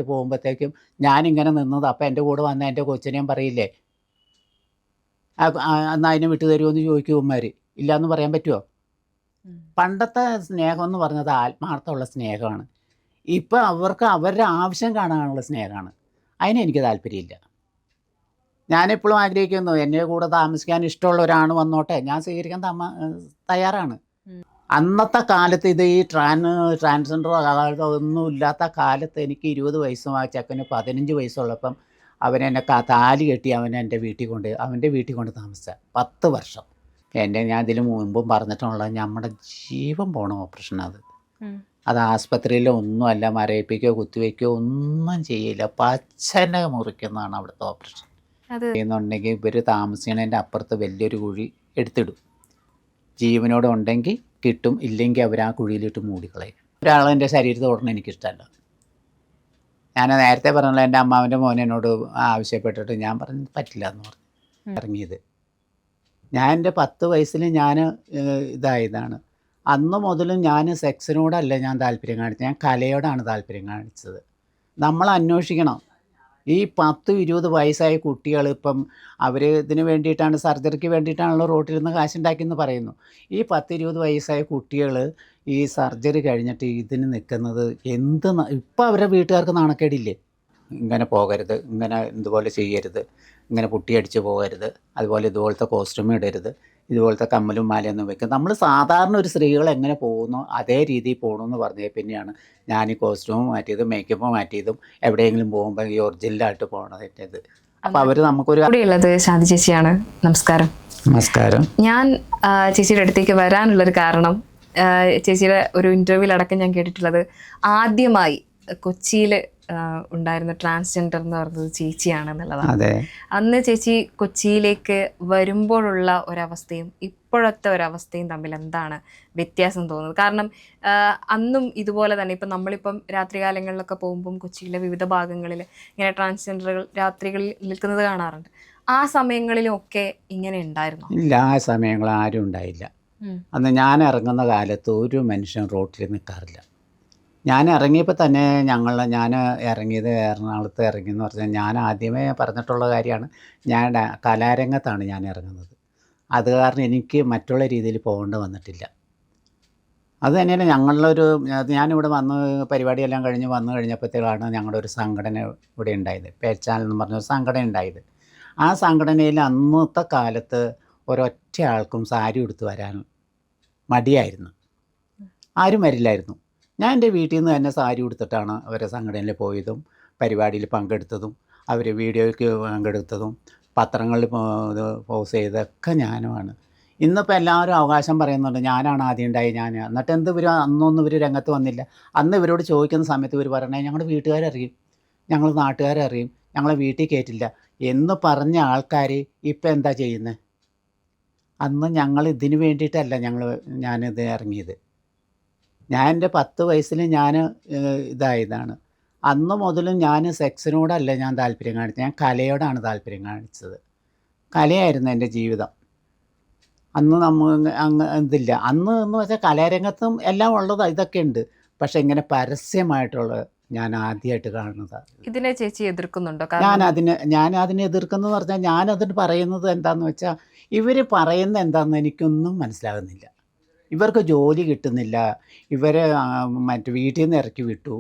പോകുമ്പോഴത്തേക്കും ഞാനിങ്ങനെ നിന്നത് അപ്പം എൻ്റെ കൂടെ വന്ന എൻ്റെ കൊച്ചിനെയും പറയില്ലേ എന്നാൽ അതിനെ വിട്ടു തരുമോ എന്ന് ചോദിക്കും ഉമ്മാർ. ഇല്ലയെന്ന് പറയാൻ പറ്റുമോ? പണ്ടത്തെ സ്നേഹം എന്ന് പറഞ്ഞത് ആത്മാർത്ഥമുള്ള സ്നേഹമാണ്. ഇപ്പം അവർക്ക് അവരുടെ ആവശ്യം കാണാനുള്ള സ്നേഹമാണ്. അതിനെനിക്ക് താല്പര്യമില്ല. ഞാനെപ്പോഴും ആഗ്രഹിക്കുന്നു എൻ്റെ കൂടെ താമസിക്കാൻ ഇഷ്ടമുള്ള ഒരാൾ വന്നോട്ടെ, ഞാൻ സ്വീകരിക്കാൻ തയ്യാറാണ്. അന്നത്തെ കാലത്ത് ഇത് ഈ ട്രാൻസ്ജെൻഡറോ ഒന്നും ഇല്ലാത്ത കാലത്ത് എനിക്ക് 20 വയസ്സും ആ ചെക്കന് 15 വയസ്സുള്ളപ്പം അവനെന്നെ താലി കെട്ടി അവൻ്റെ വീട്ടിൽ കൊണ്ട് താമസിച്ച 10 വർഷം. ഞാൻ ഇതിന് മുമ്പും പറഞ്ഞിട്ടുള്ളത് നമ്മുടെ ജീവൻ പോണ ഓപ്പറേഷൻ. അത് ആസ്പത്രിയിൽ ഒന്നുമല്ല, മരയിപ്പിക്കുകയോ കുത്തിവയ്ക്കുകയോ ഒന്നും ചെയ്യില്ല. പച്ചനെ മുറിക്കുന്നതാണ് അവിടുത്തെ ഓപ്പറേഷൻ. എന്നുണ്ടെങ്കിൽ ഇവർ താമസിക്കണതിൻ്റെ അപ്പുറത്ത് വലിയൊരു കുഴി എടുത്തിടും. ജീവനോടെ ഉണ്ടെങ്കിൽ കിട്ടും, ഇല്ലെങ്കിൽ അവർ ആ കുഴിയിലിട്ട് മൂടിക്കളയും. ഒരാളെൻ്റെ ശരീരത്തിൽ തൊടണം എനിക്കിഷ്ടമല്ല. ഞാൻ നേരത്തെ പറഞ്ഞല്ലോ, എൻ്റെ അമ്മാവൻ്റെ മോൻ എന്നോട് ആവശ്യപ്പെട്ടിട്ട് ഞാൻ പറഞ്ഞു പറ്റില്ല എന്ന് പറഞ്ഞു ഇറങ്ങിയത്. ഞാൻ എൻ്റെ 10 വയസ്സിൽ ഞാൻ ഇതായതാണ്. അന്ന് മുതലും ഞാൻ സെക്സിനോടല്ല ഞാൻ താല്പര്യം കാണിച്ചത്, ഞാൻ കലയോടാണ് താല്പര്യം കാണിച്ചത്. നമ്മൾ അന്വേഷിക്കണം. ഈ 10-20 വയസ്സായ കുട്ടികൾ ഇപ്പം അവർ ഇതിന് വേണ്ടിയിട്ടാണ്, സർജറിക്ക് വേണ്ടിയിട്ടാണല്ലോ റോട്ടിൽ നിന്ന് കാശുണ്ടാക്കിയെന്ന് പറയുന്നു. ഈ 10-20 വയസ്സായ കുട്ടികൾ ഈ സർജറി കഴിഞ്ഞിട്ട് ഇതിന് നിൽക്കുന്നത് ഇപ്പം അവരുടെ വീട്ടുകാർക്ക് നാണക്കേടില്ലേ? ഇങ്ങനെ പോകരുത്, ഇങ്ങനെ ഇതുപോലെ ചെയ്യരുത്, ഇങ്ങനെ പുട്ടിയടിച്ച് പോകരുത്, അതുപോലെ ഇതുപോലത്തെ കോസ്റ്റ്യൂം ഇടരുത്, ഇതുപോലത്തെ കമ്മലും മാലയൊന്നും വെക്കും. നമ്മൾ സാധാരണ ഒരു സ്ത്രീകൾ എങ്ങനെ പോകുന്നു അതേ രീതിയിൽ പോകണമെന്ന് പറഞ്ഞേ പിന്നെയാണ് ഞാൻ ഈ കോസ്റ്റ്യൂം മാറ്റിയതും മേക്കപ്പ് മാറ്റിയതും എവിടെയെങ്കിലും പോകുമ്പോൾ ഈ ഒറിജിനലായിട്ട് പോകണത്. അപ്പോൾ അവർ നമുക്കൊരു ഉള്ളത് ശാന്തി ചേച്ചിയാണ്. നമസ്കാരം. നമസ്കാരം. ഞാൻ ചേച്ചിയുടെ അടുത്തേക്ക് വരാനുള്ളൊരു കാരണം, ചേച്ചിയുടെ ഒരു ഇൻ്റർവ്യൂവിലടക്കം ഞാൻ കേട്ടിട്ടുള്ളത് ആദ്യമായി കൊച്ചിയിൽ ഉണ്ടായിരുന്ന ട്രാൻസ്ജെൻഡർ എന്ന് പറയുന്നത് ചേച്ചിയാണെന്നുള്ളതാണ്. അന്ന് ചേച്ചി കൊച്ചിയിലേക്ക് വരുമ്പോഴുള്ള ഒരവസ്ഥയും ഇപ്പോഴത്തെ ഒരവസ്ഥയും തമ്മിൽ എന്താണ് വ്യത്യാസം തോന്നുന്നത്? കാരണം അന്നും ഇതുപോലെ തന്നെ ഇപ്പം നമ്മളിപ്പം രാത്രികാലങ്ങളിലൊക്കെ പോകുമ്പം കൊച്ചിയിലെ വിവിധ ഭാഗങ്ങളിൽ ഇങ്ങനെ ട്രാൻസ്ജെൻഡറുകൾ രാത്രികളിൽ നിൽക്കുന്നത് കാണാറുണ്ട്. ആ സമയങ്ങളിലൊക്കെ ഇങ്ങനെ ഉണ്ടായിരുന്നോ? ഇല്ല, ആ സമയങ്ങൾ ആരും ഉണ്ടായില്ല. അന്ന് ഞാൻ ഇറങ്ങുന്ന കാലത്ത് ഒരു മനുഷ്യൻ റോട്ടിൽ നിൽക്കാറില്ല. ഞാൻ ഇറങ്ങിയപ്പോൾ തന്നെ ഞാൻ ഇറങ്ങിയത് എറണാകുളത്ത് ഇറങ്ങിയെന്ന് പറഞ്ഞാൽ ഞാൻ ആദ്യമേ പറഞ്ഞിട്ടുള്ള കാര്യമാണ്, ഞാൻ കലാരംഗത്താണ് ഞാൻ ഇറങ്ങുന്നത്. അത് കാരണം എനിക്ക് മറ്റുള്ള രീതിയിൽ പോകേണ്ടി വന്നിട്ടില്ല. അത് തന്നെയാണ് ഞാനിവിടെ പരിപാടിയെല്ലാം കഴിഞ്ഞ് വന്നു കഴിഞ്ഞപ്പോഴത്തേക്കാണ് ഞങ്ങളുടെ ഒരു സംഘടന ഇവിടെ ഉണ്ടായത്, പേച്ചാൽ എന്ന് പറഞ്ഞൊരു സംഘടന ഉണ്ടായത്. ആ സംഘടനയിൽ അന്നത്തെ കാലത്ത് ഒരൊറ്റ ആൾക്കും സാരി ഉടുത്ത് വരാൻ മടിയായിരുന്നു, ആരും വരില്ലായിരുന്നു. ഞാൻ എൻ്റെ വീട്ടിൽ നിന്ന് തന്നെ സാരി ഉടുത്തിട്ടാണ് അവരെ സംഘടനയിൽ പോയതും പരിപാടിയിൽ പങ്കെടുത്തതും അവർ വീഡിയോയ്ക്ക് പങ്കെടുത്തതും പത്രങ്ങളിൽ പോസ്റ്റ് ചെയ്തൊക്കെ ഞാനുമാണ്. ഇന്നിപ്പോൾ എല്ലാവരും അവകാശം പറയുന്നുണ്ട് ഞാനാണ് ആദ്യം ഉണ്ടായി. എന്നിട്ട് അന്നൊന്നും ഇവർ രംഗത്ത് വന്നില്ല. അന്ന് ഇവരോട് ചോദിക്കുന്ന സമയത്ത് ഇവർ പറയണേ ഞങ്ങളുടെ വീട്ടുകാരറിയും, ഞങ്ങൾ നാട്ടുകാരറിയും, ഞങ്ങളെ വീട്ടിൽ കയറ്റില്ല എന്ന് പറഞ്ഞ ആൾക്കാർ ഇപ്പം എന്താ ചെയ്യുന്നത്? അന്ന് ഞങ്ങൾ ഇതിന് വേണ്ടിയിട്ടല്ല ഞാനിത് ഇറങ്ങിയത്. ഞാൻ എൻ്റെ 10 വയസ്സിൽ ഞാൻ ഇതായതാണ്. അന്ന് മുതലും ഞാൻ സെക്സിനോടല്ല ഞാൻ താല്പര്യം കാണിച്ചത്, ഞാൻ കലയോടാണ് താല്പര്യം കാണിച്ചത്. കലയായിരുന്നു എൻ്റെ ജീവിതം. അന്ന് ഇതില്ല. അന്ന് എന്ന് വെച്ചാൽ കലാരംഗത്തും എല്ലാം ഉള്ളത് ഇതൊക്കെ ഉണ്ട്, പക്ഷെ ഇങ്ങനെ പരസ്യമായിട്ടുള്ള ഞാൻ ആദ്യമായിട്ട് കാണുന്നതാണ്. ഇതിനെ ചേച്ചി എതിർക്കുന്നുണ്ടോ? ഞാൻ അതിനെ എതിർക്കുന്നത് പറഞ്ഞാൽ ഞാനതിന് പറയുന്നത് എന്താണെന്ന് വെച്ചാൽ ഇവർ പറയുന്നത് എന്താണെന്ന് എനിക്കൊന്നും മനസ്സിലാകുന്നില്ല. ഇവർക്ക് ജോലി കിട്ടുന്നില്ല, ഇവരെ വീട്ടിൽ നിന്ന് ഇറക്കി വിട്ടു,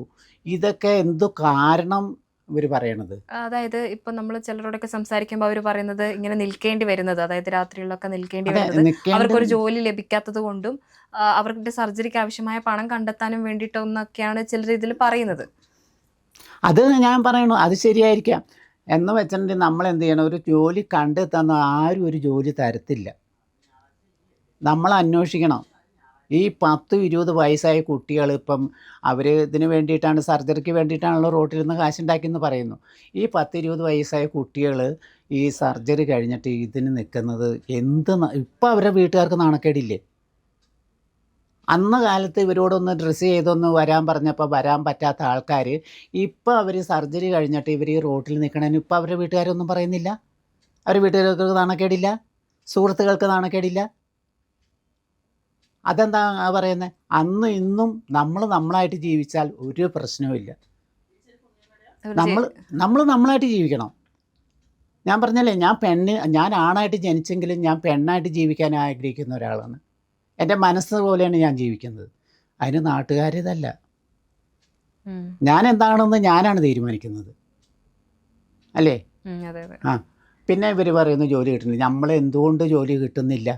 ഇതൊക്കെ എന്തു കാരണം ഇവർ പറയണത്? അതായത് ഇപ്പൊ നമ്മൾ ചിലരോടൊക്കെ സംസാരിക്കുമ്പോൾ അവർ പറയുന്നത് ഇങ്ങനെ നിൽക്കേണ്ടി വരുന്നത്, അതായത് രാത്രികളിലൊക്കെ നിൽക്കേണ്ടി വരുന്നത് അവർക്കൊരു ജോലി ലഭിക്കാത്തത് കൊണ്ടും അവരുടെ സർജറിക്ക് ആവശ്യമായ പണം കണ്ടെത്താനും വേണ്ടിയിട്ടൊന്നൊക്കെയാണ് ചിലർ ഇതിൽ പറയുന്നത്. അത് ഞാൻ പറയണു, അത് ശരിയായിരിക്കാം. എന്ന് വെച്ചിട്ടുണ്ടെങ്കിൽ നമ്മൾ എന്ത് ചെയ്യണം, ഒരു ജോലി കണ്ടെത്താൻ ആരും ഒരു ജോലി തരത്തില്ല. നമ്മൾ അന്വേഷിക്കണം. ഈ 10-20 വയസ്സായ കുട്ടികൾ ഇപ്പം അവർ ഇതിന് വേണ്ടിയിട്ടാണ്, സർജറിക്ക് വേണ്ടിയിട്ടാണല്ലോ റോട്ടിൽ നിന്ന് കാശുണ്ടാക്കിയെന്ന് പറയുന്നു. ഈ 10-20 വയസ്സായ കുട്ടികൾ ഈ സർജറി കഴിഞ്ഞിട്ട് ഇതിന് നിൽക്കുന്നത് ഇപ്പം അവരുടെ വീട്ടുകാർക്ക് നാണക്കേടില്ലേ? അന്ന് കാലത്ത് ഇവരോടൊന്ന് ഡ്രസ്സ് ചെയ്തൊന്ന് വരാൻ പറഞ്ഞപ്പോൾ വരാൻ പറ്റാത്ത ആൾക്കാർ ഇപ്പം അവർ സർജറി കഴിഞ്ഞിട്ട് ഇവർ ഈ റോട്ടിൽ നിൽക്കണതിന് ഇപ്പം അവരുടെ വീട്ടുകാരൊന്നും പറയുന്നില്ല. അവരുടെ വീട്ടുകാർക്ക് നാണക്കേടില്ല, സുഹൃത്തുക്കൾക്ക് നാണക്കേടില്ല. അതെന്താ പറയുന്നത്? അന്നും ഇന്നും നമ്മളായിട്ട് ജീവിച്ചാൽ ഒരു പ്രശ്നവുമില്ല. നമ്മൾ നമ്മളായിട്ട് ജീവിക്കണം. ഞാൻ പറഞ്ഞല്ലേ, ഞാൻ ആണായിട്ട് ജനിച്ചെങ്കിലും ഞാൻ പെണ്ണായിട്ട് ജീവിക്കാൻ ആഗ്രഹിക്കുന്ന ഒരാളാണ്. എൻ്റെ മനസ്സ് പോലെയാണ് ഞാൻ ജീവിക്കുന്നത്. അതിന് നാട്ടുകാരിതല്ല. ഞാൻ എന്താണെന്ന് ഞാനാണ് തീരുമാനിക്കുന്നത്, അല്ലേ? ആ, പിന്നെ ഇവർ പറയുന്നു ജോലി കിട്ടുന്നില്ല. നമ്മൾ എന്തുകൊണ്ട് ജോലി കിട്ടുന്നില്ല?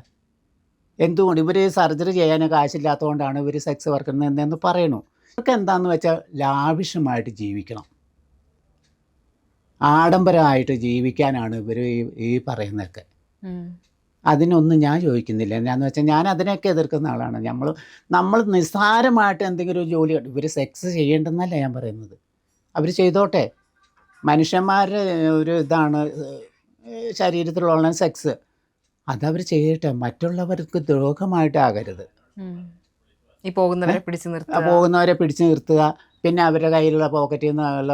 എന്തുകൊണ്ട് ഇവർ സർജറി ചെയ്യാൻ കാശില്ലാത്തതുകൊണ്ടാണ് ഇവർ സെക്സ് വർക്കർ എന്ന് പറയണു. ഇവർക്ക് എന്താണെന്ന് വെച്ചാൽ ലാവിഷമായിട്ട് ജീവിക്കണം, ആഡംബരമായിട്ട് ജീവിക്കാനാണ് ഇവർ ഈ പറയുന്നതൊക്കെ. അതിനൊന്നും ഞാൻ ചോദിക്കുന്നില്ല. എന്നാന്ന് വെച്ചാൽ ഞാൻ അതിനെയൊക്കെ എതിർക്കുന്ന ആളാണ്. നമ്മൾ നിസ്സാരമായിട്ട് എന്തെങ്കിലും ഒരു ജോലി, ഇവർ സെക്സ് ചെയ്യേണ്ടെന്നല്ല ഞാൻ പറയുന്നത്. അവർ ചെയ്തോട്ടെ, മനുഷ്യന്മാരുടെ ഒരു ഇതാണ് ശരീരത്തിലുള്ള സെക്സ്, അതവർ ചെയ്യട്ടെ. മറ്റുള്ളവർക്ക് ദ്രോഹമായിട്ടാകരുത്. പോകുന്നവരെ പിടിച്ചു നിർത്തുക, പിന്നെ അവരുടെ കയ്യിലുള്ള പോക്കറ്റിൽ നിന്നുള്ള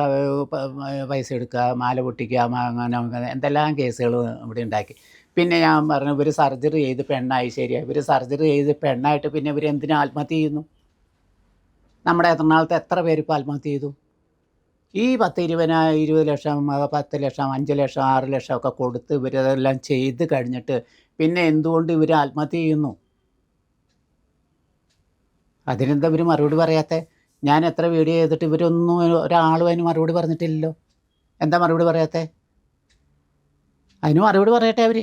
പൈസ എടുക്കുക, മാല പൊട്ടിക്കുക, അങ്ങനെ എന്തെല്ലാം കേസുകൾ ഇവിടെ ഉണ്ടാക്കി. പിന്നെ ഞാൻ പറഞ്ഞു, ഇവർ സർജറി ചെയ്ത് പെണ്ണായി, ശരിയാണ്, ഇവർ സർജറി ചെയ്ത് പെണ്ണായിട്ട് പിന്നെ ഇവർ എന്തിനാ ആത്മഹത്യ ചെയ്യുന്നു? നമ്മുടെ എറണാകുളത്ത് എത്ര പേര് ഇപ്പോൾ ആത്മഹത്യ ചെയ്തു? ഈ 20 ലക്ഷം 10 ലക്ഷം 5 ലക്ഷം 6 ലക്ഷം ഒക്കെ കൊടുത്ത് ഇവരതെല്ലാം ചെയ്ത് കഴിഞ്ഞിട്ട് പിന്നെ എന്തുകൊണ്ട് ഇവർ ആത്മഹത്യ ചെയ്യുന്നു? അതിനെന്താ ഇവർ മറുപടി പറയാത്തെ? ഞാൻ എത്ര വീഡിയോ ചെയ്തിട്ട് ഇവരൊന്നും ഒരാളും അതിന് മറുപടി പറഞ്ഞിട്ടില്ലല്ലോ. എന്താ മറുപടി പറയാത്തെ? അതിന് മറുപടി പറയട്ടെ അവർ.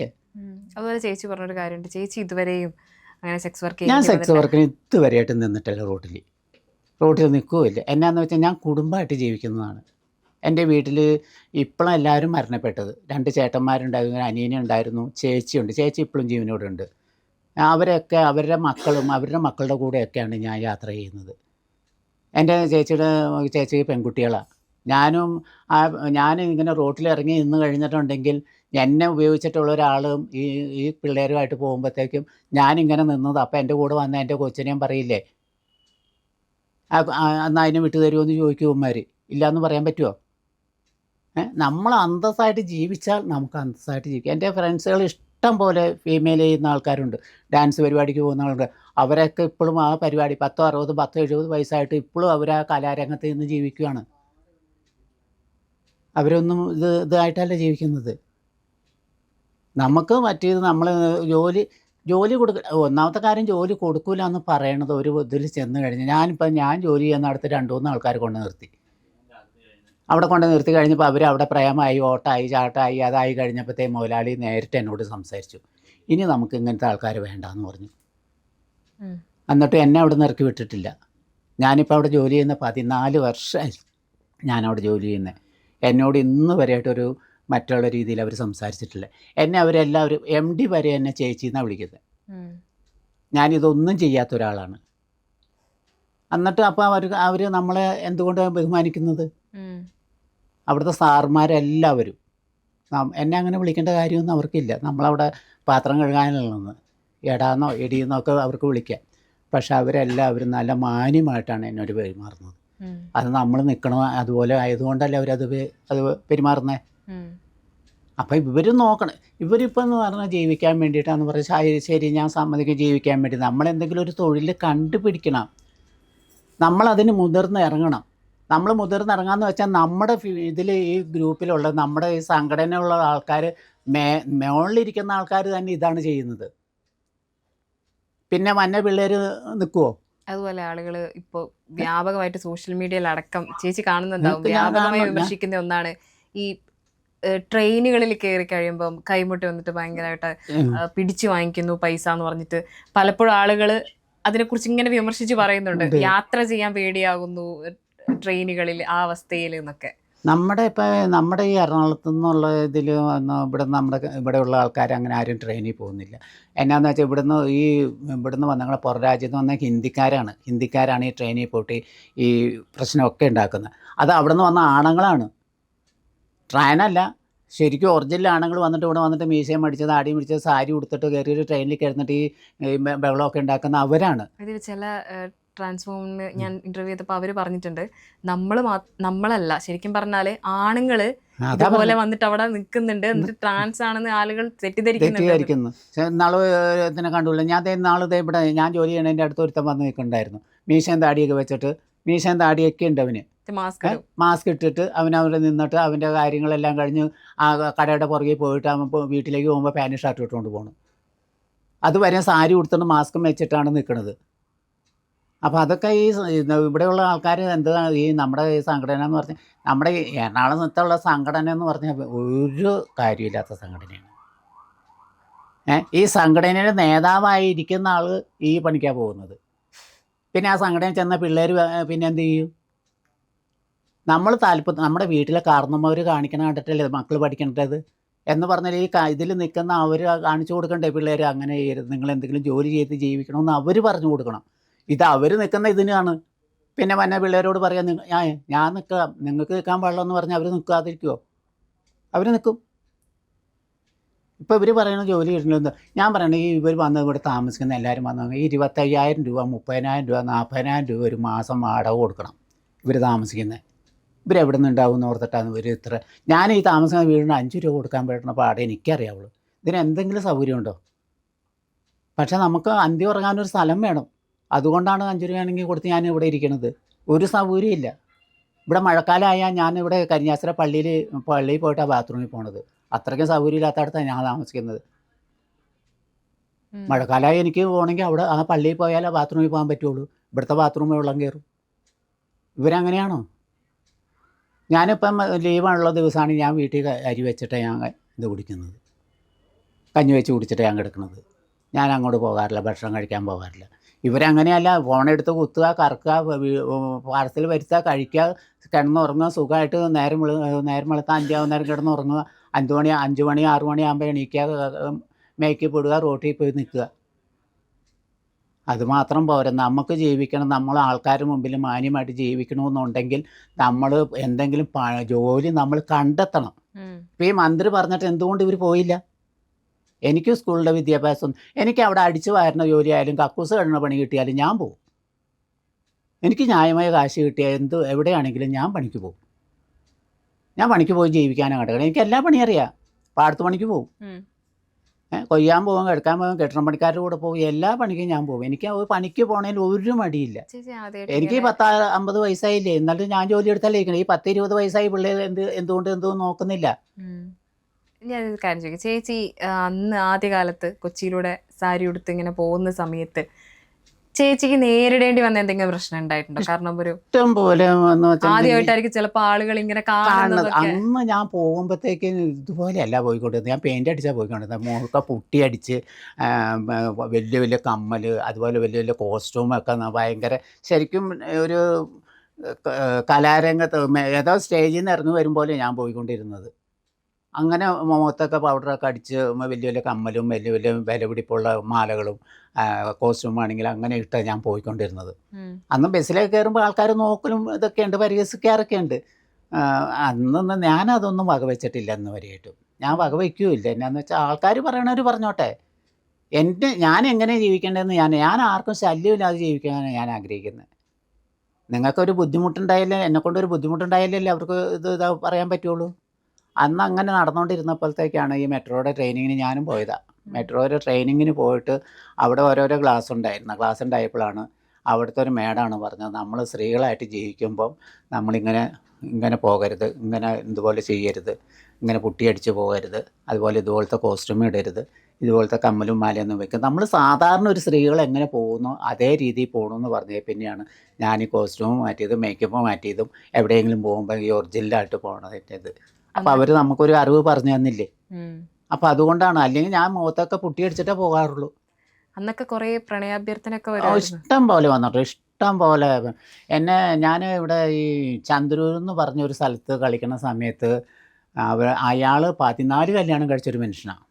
അതുപോലെ ചേച്ചി പറഞ്ഞൊരു കാര്യമുണ്ട്, ചേച്ചി ഇതുവരെയും അങ്ങനെ സെക്സ് വർക്ക് ഞാൻ സെക്സ് വർക്കിന് ഇതുവരെയായിട്ട് നിന്നിട്ടില്ല. റോട്ടിൽ നിൽക്കുകയില്ല. എന്നാന്ന് വെച്ചാൽ ഞാൻ കുടുംബമായിട്ട് ജീവിക്കുന്നതാണ്. എൻ്റെ വീട്ടിൽ ഇപ്പോഴും എല്ലാവരും മരണപ്പെട്ടത്. 2 ചേട്ടന്മാരുണ്ടായിരുന്നു, അനിയനുണ്ടായിരുന്നു, ചേച്ചിയുണ്ട്. ചേച്ചി ഇപ്പോഴും ജീവനോടെ ഉണ്ട്. അവരൊക്കെ അവരുടെ മക്കളും അവരുടെ മക്കളുടെ കൂടെയൊക്കെയാണ് ഞാൻ യാത്ര ചെയ്യുന്നത്. എൻ്റെ ചേച്ചിക്ക് പെൺകുട്ടികളാണ്. ഞാൻ ഇങ്ങനെ റോട്ടിലിറങ്ങി നിന്ന് കഴിഞ്ഞിട്ടുണ്ടെങ്കിൽ എന്നെ ഉപയോഗിച്ചിട്ടുള്ള ഒരാളും ഈ പിള്ളേരുമായിട്ട് പോകുമ്പോഴത്തേക്കും ഞാനിങ്ങനെ നിന്നത്, അപ്പം എൻ്റെ കൂടെ വന്ന എൻ്റെ കൊച്ചിനെയും പറയില്ലേ, എന്നാൽ അതിനെ വിട്ടു തരുമോ എന്ന് ചോദിക്കുമാർ. ഇല്ലയെന്ന് പറയാൻ പറ്റുമോ? നമ്മൾ അന്തസ്സായിട്ട് ജീവിച്ചാൽ നമുക്ക് അന്തസ്സായിട്ട് ജീവിക്കാം. എൻ്റെ ഫ്രണ്ട്സുകൾ ഇഷ്ടം പോലെ ഫീമെയിൽ ചെയ്യുന്ന ആൾക്കാരുണ്ട്, ഡാൻസ് പരിപാടിക്ക് പോകുന്ന ആളുണ്ട്. അവരൊക്കെ ഇപ്പോഴും ആ പരിപാടി 10, 60, 10, 70 വയസ്സായിട്ട് ഇപ്പോഴും അവർ ആ കലാരംഗത്ത് നിന്ന് ജീവിക്കുകയാണ്. അവരൊന്നും ഇതായിട്ടല്ല ജീവിക്കുന്നത്. നമുക്ക് പറ്റിയത് നമ്മൾ ജോലി ഒന്നാമത്തെ കാര്യം ജോലി കൊടുക്കില്ല എന്ന് പറയണത് ഒരു ഇതിൽ ചെന്ന് കഴിഞ്ഞ് ഞാൻ ജോലി ചെയ്യുന്നിടത്ത് 2-3 ആൾക്കാർ കൊണ്ട് നിർത്തി. അവിടെ കൊണ്ട് നിർത്തി കഴിഞ്ഞപ്പോൾ അവർ അവിടെ പ്രേമമായി, ഓട്ടായി, ചാട്ടായി, അതായി കഴിഞ്ഞപ്പോഴത്തേ മുതലാളി നേരിട്ട് എന്നോട് സംസാരിച്ചു, ഇനി നമുക്ക് ഇങ്ങനത്തെ ആൾക്കാർ വേണ്ടാന്ന് പറഞ്ഞു. എന്നിട്ട് എന്നെ അവിടെ നിന്ന് ഇറക്കി വിട്ടിട്ടില്ല. ഞാനിപ്പോൾ അവിടെ ജോലി ചെയ്യുന്ന 14 വർഷമായി ഞാനവിടെ ജോലി ചെയ്യുന്നത്. എന്നോട് ഇന്ന് വരെയായിട്ടൊരു മറ്റുള്ള രീതിയിൽ അവർ സംസാരിച്ചിട്ടില്ല. എന്നെ അവരെല്ലാവരും MD വരെ എന്നെ ചേച്ചിന്നാണ് വിളിക്കുന്നത്. ഞാനിതൊന്നും ചെയ്യാത്ത ഒരാളാണ്. എന്നിട്ട് അപ്പോൾ അവർ നമ്മളെ എന്തുകൊണ്ട് ബഹുമാനിക്കുന്നത്? അവിടുത്തെ സാർമാരെല്ലാവരും എന്നെ അങ്ങനെ വിളിക്കേണ്ട കാര്യമൊന്നും അവർക്കില്ല. നമ്മളവിടെ പാത്രം കഴുകാനുള്ളതെന്ന് എടാന്നോ എടിയെന്നോ ഒക്കെ അവർക്ക് വിളിക്കാം. പക്ഷെ അവരെല്ലാവരും നല്ല മാന്യമായിട്ടാണ് എന്നോട് പെരുമാറുന്നത്. അത് നമ്മൾ നിൽക്കണം, അതുപോലെ ആയതുകൊണ്ടല്ലേ അവരത് പെരുമാറുന്നത്. അപ്പം ഇവർ നോക്കണം. ഇവരിപ്പോൾ എന്ന് പറഞ്ഞാൽ ജീവിക്കാൻ വേണ്ടിയിട്ടാന്ന് പറഞ്ഞാൽ ശരി ഞാൻ സമ്മതിക്കും, ജീവിക്കാൻ വേണ്ടി നമ്മളെന്തെങ്കിലും ഒരു തൊഴിൽ കണ്ടുപിടിക്കണം. നമ്മളതിന് മുതിർന്നിറങ്ങണം. നമ്മൾ മുതിർന്നിറങ്ങാമെന്ന് വെച്ചാൽ നമ്മുടെ ഇതിൽ ഈ ഗ്രൂപ്പിലുള്ള നമ്മുടെ ഈ സംഘടനയുള്ള ആൾക്കാർ മുകളിലിരിക്കുന്ന ആൾക്കാർ തന്നെ ഇതാണ് ചെയ്യുന്നത്. പിന്നെ മന്ന പിള്ളേർ നിൽക്കുമോ? അതുപോലെ ആളുകൾ ഇപ്പോൾ വ്യാപകമായിട്ട് സോഷ്യൽ മീഡിയയിൽ അടക്കം ചേച്ചി കാണുന്നുണ്ടാവും, വ്യാപകമായി വിമർശിക്കുന്ന ഒന്നാണ് ഈ ട്രെയിനുകളിൽ കയറി കഴിയുമ്പം കൈമുട്ടി വന്നിട്ട് ഭയങ്കരമായിട്ട് പിടിച്ചു വാങ്ങിക്കുന്നു പൈസ എന്ന് പറഞ്ഞിട്ട്. പലപ്പോഴും ആളുകൾ അതിനെക്കുറിച്ച് ഇങ്ങനെ വിമർശിച്ച് പറയുന്നുണ്ട്, യാത്ര ചെയ്യാൻ പേടിയാകുന്നു ട്രെയിനുകളിൽ ആ അവസ്ഥയിൽ എന്നൊക്കെ. നമ്മുടെ ഈ എറണാകുളത്തു നിന്നുള്ള ഇതിൽ ഇവിടെയുള്ള ആൾക്കാർ അങ്ങനെ ആരും ട്രെയിനിൽ പോകുന്നില്ല. എന്നാന്ന് വെച്ചാൽ ഇവിടുന്ന് വന്ന ഞങ്ങളുടെ പുറം രാജ്യത്ത് വന്ന ഹിന്ദിക്കാരാണ് ഈ ട്രെയിനിൽ പോയിട്ട് ഈ പ്രശ്നമൊക്കെ ഉണ്ടാക്കുന്നത്. അത് അവിടെ നിന്ന് വന്ന ആണുങ്ങളാണ്, ട്രെയിനല്ല. ശരിക്കും ഒറിജിനൽ ആണുങ്ങൾ വന്നിട്ട് ഇവിടെ വന്നിട്ട് മീശയും അടിച്ചത് അടിയും പിടിച്ചത് സാരി ഉടുത്തിട്ട് കയറിയൊരു ട്രെയിനിൽ കിടന്നിട്ട് ഈ ബഹളമൊക്കെ ഉണ്ടാക്കുന്ന അവരാണ്. ഇതിൽ ചില ട്രാൻസ്ഫോമിന് ഞാൻ ഇന്റർവ്യൂ ചെയ്തപ്പോൾ അവർ പറഞ്ഞിട്ടുണ്ട്, നമ്മളല്ല ശരിക്കും പറഞ്ഞാല് ആണുങ്ങള് ഇതുപോലെ വന്നിട്ട് അവിടെ നിൽക്കുന്നുണ്ട്, എന്നിട്ട് ട്രാൻസ് ആണെന്ന് ആളുകൾ തെറ്റിദ്ധരിക്കുന്നു. നാളെ ഇതിനെ കണ്ടുള്ള നാളെ ഇവിടെ ഞാൻ ജോലി ചെയ്യണതിൻ്റെ അടുത്ത് ഒരുത്തം വന്ന് നിൽക്കുന്നുണ്ടായിരുന്നു, മീശയും താടിയൊക്കെ വെച്ചിട്ട്. മീശയും താടിയൊക്കെ ഉണ്ട് അവന്. മാസ്ക് മാസ്ക് ഇട്ടിട്ട് അവനവിടെ നിന്നിട്ട് അവൻ്റെ കാര്യങ്ങളെല്ലാം കഴിഞ്ഞ് ആ കടയുടെ പുറകെ പോയിട്ട് അവൻ വീട്ടിലേക്ക് പോകുമ്പോൾ പാൻറ് ഷർട്ട് ഇട്ടുകൊണ്ട് പോകണം. അതുവരെ സാരി ഉടുത്തുകൊണ്ട് മാസ്കും വെച്ചിട്ടാണ് നിൽക്കുന്നത്. അപ്പോൾ അതൊക്കെ ഇവിടെയുള്ള ആൾക്കാർ എന്താ ഈ നമ്മുടെ ഈ സംഘടന എന്ന് പറഞ്ഞാൽ നമ്മുടെ ഈ എറണാകുളത്തുള്ള സംഘടന എന്ന് പറഞ്ഞാൽ ഒരു കാര്യമില്ലാത്ത സംഘടനയാണ്. ഈ സംഘടനയുടെ നേതാവായിരിക്കുന്ന ആൾ ഈ പണിക്കാണ് പോകുന്നത്. പിന്നെ ആ സംഘടന ചെന്ന പിള്ളേർ പിന്നെ എന്ത് ചെയ്യും? നമ്മൾ നമ്മുടെ വീട്ടിലെ കാരണന്മാർ കാണിക്കണം കണ്ടിട്ടല്ലേ മക്കൾ പഠിക്കേണ്ടത് എന്ന് പറഞ്ഞാൽ ഈ ഇതിൽ നിൽക്കുന്ന അവർ കാണിച്ചു കൊടുക്കണ്ടേ പിള്ളേർ അങ്ങനെ ചെയ്യരുത്, നിങ്ങൾ എന്തെങ്കിലും ജോലി ചെയ്ത് ജീവിക്കണമെന്ന് അവർ പറഞ്ഞു കൊടുക്കണം. ഇത് അവർ നിൽക്കുന്ന ഇതിനാണ്. പിന്നെ വന്ന പിള്ളേരോട് പറയാം ഞാൻ നിൽക്കാം, നിങ്ങൾക്ക് നിൽക്കാൻ പാടില്ല എന്ന് പറഞ്ഞാൽ അവർ നിൽക്കാതിരിക്കുമോ? അവർ നിൽക്കും. ഇപ്പോൾ ഇവർ പറയണ ജോലി കിട്ടുന്നത് ഞാൻ പറയണത് ഈ ഇവർ വന്ന് ഇവിടെ താമസിക്കുന്ന എല്ലാവരും വന്നു 25,000 രൂപ 30,000 രൂപ 40,000 രൂപ ഒരു മാസം വാടക കൊടുക്കണം ഇവർ താമസിക്കുന്നത്. ഇവരെവിടെ നിന്നുണ്ടാവും എന്ന് ഓർത്തിട്ടാണ് ഇവർ ഇത്ര. ഞാൻ ഈ താമസിക്കുന്ന വീടിന് 5 രൂപ കൊടുക്കാൻ പറ്റുന്ന പാടെ എനിക്കറിയാവുള്ളൂ. ഇതിന് എന്തെങ്കിലും സൗകര്യമുണ്ടോ? പക്ഷേ നമുക്ക് അന്തി ഉറങ്ങാനൊരു സ്ഥലം വേണം. അതുകൊണ്ടാണ് 5 രൂപയാണെങ്കിൽ കൊടുത്ത് ഞാൻ ഇവിടെ ഇരിക്കുന്നത്. ഒരു സൗകര്യമില്ല. ഇവിടെ മഴക്കാലമായാൽ ഞാനിവിടെ കരിഞ്ഞാശ്ശേരി പള്ളിയിൽ പോയിട്ടാണ് ബാത്റൂമിൽ പോണത്. അത്രയ്ക്കും സൗകര്യമില്ലാത്തടത്താണ് ഞാൻ താമസിക്കുന്നത്. മഴക്കാലമായി എനിക്ക് പോകണമെങ്കിൽ അവിടെ ആ പള്ളിയിൽ പോയാലേ ബാത്റൂമിൽ പോകാൻ പറ്റുള്ളൂ. ഇവിടുത്തെ ബാത്റൂമിൽ വെള്ളം കയറും. ഇവരങ്ങനെയാണോ? ഞാനിപ്പം ലീവാണുള്ള ദിവസമാണ് ഞാൻ വീട്ടിൽ അരി വെച്ചിട്ട് ഞാൻ ഇത് കുടിക്കുന്നത്, കഞ്ഞി വെച്ച് കുടിച്ചിട്ട് ഞാൻ കിടക്കുന്നത്. ഞാൻ അങ്ങോട്ട് പോകാറില്ല, ഭക്ഷണം കഴിക്കാൻ പോകാറില്ല. ഇവരങ്ങനെയല്ല. ഫോണെടുത്ത് കുത്തുക, കറക്കുക, പാർസൽ വരുത്തുക, കഴിക്കുക, കിടന്നുറങ്ങുക, സുഖമായിട്ട് നേരം വെളുത്താൽ 5 ആവുന്നേരം കിടന്നുറങ്ങുക, 5 മണി 6 മണിയാകുമ്പോൾ എണീക്കുക, മേക്കപ്പ് ഇടുക, റോട്ടിൽ പോയി നിൽക്കുക. അതുമാത്രം പോരാ. നമുക്ക് ജീവിക്കണം, നമ്മൾ ആൾക്കാരുടെ മുമ്പിൽ മാന്യമായിട്ട് ജീവിക്കണമെന്നുണ്ടെങ്കിൽ നമ്മൾ എന്തെങ്കിലും ജോലി നമ്മൾ കണ്ടെത്തണം. ഇപ്പോൾ ഈ മന്ത്രി പറഞ്ഞിട്ട് എന്തുകൊണ്ട് ഇവർ പോയില്ല? എനിക്ക് സ്കൂളിലെ വിദ്യാഭ്യാസം, എനിക്ക് അവിടെ അടിച്ചു വാരുന്ന ജോലി ആയാലും കക്കൂസ് കഴുകുന്ന പണി കിട്ടിയാലും ഞാൻ പോകും. എനിക്ക് ന്യായമായ കാശ് കിട്ടിയാൽ എവിടെയാണെങ്കിലും ഞാൻ പണിക്ക് പോകും. ഞാൻ പണിക്ക് പോയി ജീവിക്കാനാണ് കിടക്കണം. എനിക്ക് എല്ലാ പണിയും അറിയാം. പാടത്ത് പണിക്ക് പോകും, കൊയ്യാൻ പോകും, കിടക്കാൻ പോകും, കെട്ടിടം പണിക്കാരുടെ കൂടെ പോകും, എല്ലാ പണിക്കും ഞാൻ പോകും. എനിക്ക് പണിക്ക് പോണതിൽ ഒരു മടിയില്ല. എനിക്ക് 50 വയസ്സായില്ലേ, എന്നാലും ഞാൻ ജോലി എടുത്താലേ ഈ 10-20 വയസ്സായി പിള്ളേർ എന്തുകൊണ്ട് നോക്കുന്നില്ല? ഞാനൊരു കാര്യം ചോദിക്കാം. ചേച്ചി അന്ന് ആദ്യകാലത്ത് കൊച്ചിയിലൂടെ സാരി ഉടുത്ത് ഇങ്ങനെ പോകുന്ന സമയത്ത് ചേച്ചിക്ക് നേരിടേണ്ടി വന്ന എന്തെങ്കിലും പ്രശ്നം ഉണ്ടായിട്ടുണ്ടോ? കാരണം ഒരു ഇഷ്ടം പോലെ ആദ്യമായിട്ടായിരിക്കും ചിലപ്പോൾ ആളുകൾ ഇങ്ങനെ കാണുന്നത്. അന്ന് ഞാൻ പോകുമ്പോഴത്തേക്ക് ഇതുപോലെയല്ല പോയിക്കൊണ്ടിരുന്നത്. ഞാൻ പെയിൻ്റ് അടിച്ചാൽ പോയിക്കൊണ്ടിരുന്നത്. മുഴുക്ക പുട്ടി അടിച്ച് വലിയ വലിയ കമ്മൽ, അതുപോലെ വലിയ വലിയ കോസ്റ്റ്യൂമൊക്കെ ഭയങ്കര ശരിക്കും ഒരു കലാരംഗത്ത് ഏതോ സ്റ്റേജിൽ നിന്ന് ഇറങ്ങി വരുമ്പോലെ ഞാൻ പോയിക്കൊണ്ടിരുന്നത്. അങ്ങനെ മുഖത്തൊക്കെ പൗഡറൊക്കെ അടിച്ച് വലിയ വലിയ കമ്മലും വലിയ വലിയ വില പിടിപ്പുള്ള മാലകളും കോസ്റ്റ്യൂമാണെങ്കിൽ അങ്ങനെ ഇട്ടാണ് ഞാൻ പോയിക്കൊണ്ടിരുന്നത്. അന്ന് ബസ്സിലേക്ക് കയറുമ്പോൾ ആൾക്കാർ നോക്കലും ഇതൊക്കെ ഉണ്ട്, പരിഹസിക്കാറൊക്കെ ഉണ്ട്. അന്നൊന്നും ഞാനതൊന്നും വകവെച്ചിട്ടില്ല ഇന്ന് വരെയായിട്ടും. ഞാൻ വകവയ്ക്കുകയില്ല. എന്നാന്ന് വെച്ചാൽ ആൾക്കാർ പറയണവർ പറഞ്ഞോട്ടെ. ഞാൻ എങ്ങനെ ജീവിക്കേണ്ടതെന്ന് ഞാൻ ആർക്കും ശല്യമില്ലാതെ ജീവിക്കാനാണ് ഞാൻ ആഗ്രഹിക്കുന്നത്. നിങ്ങൾക്കൊരു ബുദ്ധിമുട്ടുണ്ടായാലേ, എന്നെക്കൊണ്ടൊരു ബുദ്ധിമുട്ടുണ്ടായാലല്ലേ അവർക്ക് ഇതാ പറയാൻ പറ്റുള്ളൂ. അന്ന് അങ്ങനെ നടന്നുകൊണ്ടിരുന്നപ്പോഴത്തേക്കാണ് ഈ മെട്രോയുടെ ട്രെയിനിങ്ങിന് ഞാനും പോയതാണ്. മെട്രോയുടെ ട്രെയിനിങ്ങിന് പോയിട്ട് അവിടെ ഓരോരോ ക്ലാസ് ഉണ്ടായിരുന്നു. ക്ലാസ് ഉണ്ടായപ്പോഴാണ് അവിടുത്തെ ഒരു മേഡാണ് പറഞ്ഞത്, നമ്മൾ സ്ത്രീകളായിട്ട് ജീവിക്കുമ്പം നമ്മളിങ്ങനെ പോകരുത്, ഇങ്ങനെ ഇതുപോലെ ചെയ്യരുത്, ഇങ്ങനെ പുട്ടിയടിച്ച് പോകരുത്, അതുപോലെ ഇതുപോലത്തെ കോസ്റ്റ്യൂം ഇടരുത്, ഇതുപോലത്തെ കമ്മലും മാലയൊന്നും വെക്കും. നമ്മൾ സാധാരണ ഒരു സ്ത്രീകൾ എങ്ങനെ പോകുന്നു അതേ രീതിയിൽ പോകണമെന്ന് പറഞ്ഞത് പിന്നെയാണ് ഞാൻ ഈ കോസ്റ്റ്യൂം മാറ്റിയതും മേക്കപ്പ് മാറ്റിയതും എവിടെയെങ്കിലും പോകുമ്പോൾ ഈ ഒറിജിനലായിട്ട് പോകണതിൻ്റെത്. അപ്പം അവർ നമുക്കൊരു അറിവ് പറഞ്ഞു തന്നില്ലേ. അപ്പം അതുകൊണ്ടാണ്. അല്ലെങ്കിൽ ഞാൻ മുഖത്തൊക്കെ പുട്ടിയടിച്ചിട്ടേ പോകാറുള്ളൂ. അന്നൊക്കെ കുറേ പ്രണയാഭ്യർത്ഥനയൊക്കെ ഇഷ്ടം പോലെ വന്നിട്ട്, ഇഷ്ടം പോലെ. ഞാൻ ഇവിടെ ഈ ചന്ദ്രൂർ എന്ന് പറഞ്ഞൊരു സ്ഥലത്ത് കളിക്കുന്ന സമയത്ത് അയാൾ 14 കല്യാണം കഴിച്ചൊരു മനുഷ്യനാണ്.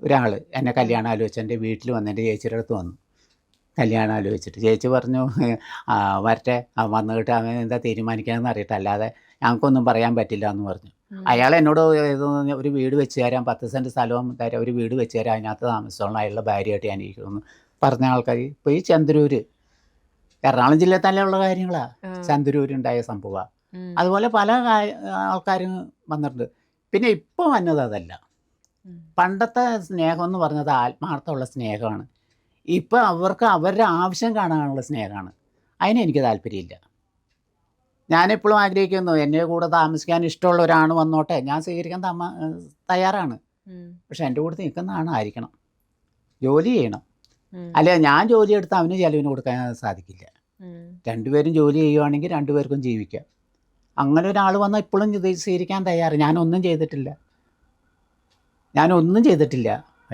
ഒരാൾ എന്നെ കല്യാണം ആലോചിച്ച് എൻ്റെ വീട്ടിൽ വന്ന് എൻ്റെ ചേച്ചിയുടെ അടുത്ത് വന്നു കല്യാണം ആലോചിച്ചിട്ട്. ചേച്ചി പറഞ്ഞു വരട്ടെ, വന്നിട്ട് അവൻ എന്താ തീരുമാനിക്കാമെന്ന് അറിയട്ടെ, അല്ലാതെ ഞങ്ങൾക്കൊന്നും പറയാൻ പറ്റില്ല എന്ന് പറഞ്ഞു. അയാൾ എന്നോട് ഒരു വീട് വെച്ച് തരാം, 10 സെൻറ്റ് സ്ഥലവും തരാം, ഒരു വീട് വെച്ച് തരാം, അതിനകത്ത് താമസിച്ചോളാം, അയാളുടെ ഭാര്യയായിട്ട് ഞാൻ ഇരിക്കുമെന്ന് പറഞ്ഞ ആൾക്കാർ ഇപ്പോൾ ഈ ചന്ദ്രൂർ എറണാകുളം ജില്ലയിൽ തന്നെ ഉള്ള കാര്യങ്ങളാണ്. ചന്ദ്രൂരുണ്ടായ സംഭവമാണ്. അതുപോലെ പല ആൾക്കാരും വന്നിട്ടുണ്ട്. പിന്നെ ഇപ്പോൾ വന്നത് അതല്ല. പണ്ടത്തെ സ്നേഹം എന്ന് പറഞ്ഞത് ആത്മാർത്ഥമുള്ള സ്നേഹമാണ്. ഇപ്പോൾ അവർക്ക് അവരുടെ ആവശ്യം കാണാനുള്ള സ്നേഹമാണ്. അതിനെനിക്ക് താല്പര്യമില്ല. ഞാനെപ്പോഴും ആഗ്രഹിക്കുന്നു എൻ്റെ കൂടെ താമസിക്കാൻ ഇഷ്ടമുള്ള ഒരാൾ വന്നോട്ടെ, ഞാൻ സ്വീകരിക്കാൻ തയ്യാറാണ്. പക്ഷെ എൻ്റെ കൂടെ നിൽക്കുന്ന ആണായിരിക്കണം, ജോലി ചെയ്യണം. അല്ല ഞാൻ ജോലി എടുത്ത് അവന് ചെലവിന് കൊടുക്കാൻ സാധിക്കില്ല. രണ്ടുപേരും ജോലി ചെയ്യുവാണെങ്കിൽ രണ്ടുപേർക്കും ജീവിക്കാം. അങ്ങനെ ഒരാൾ വന്നാൽ ഇപ്പോഴും ഇത് സ്വീകരിക്കാൻ തയ്യാറ്. ഞാനൊന്നും ചെയ്തിട്ടില്ല.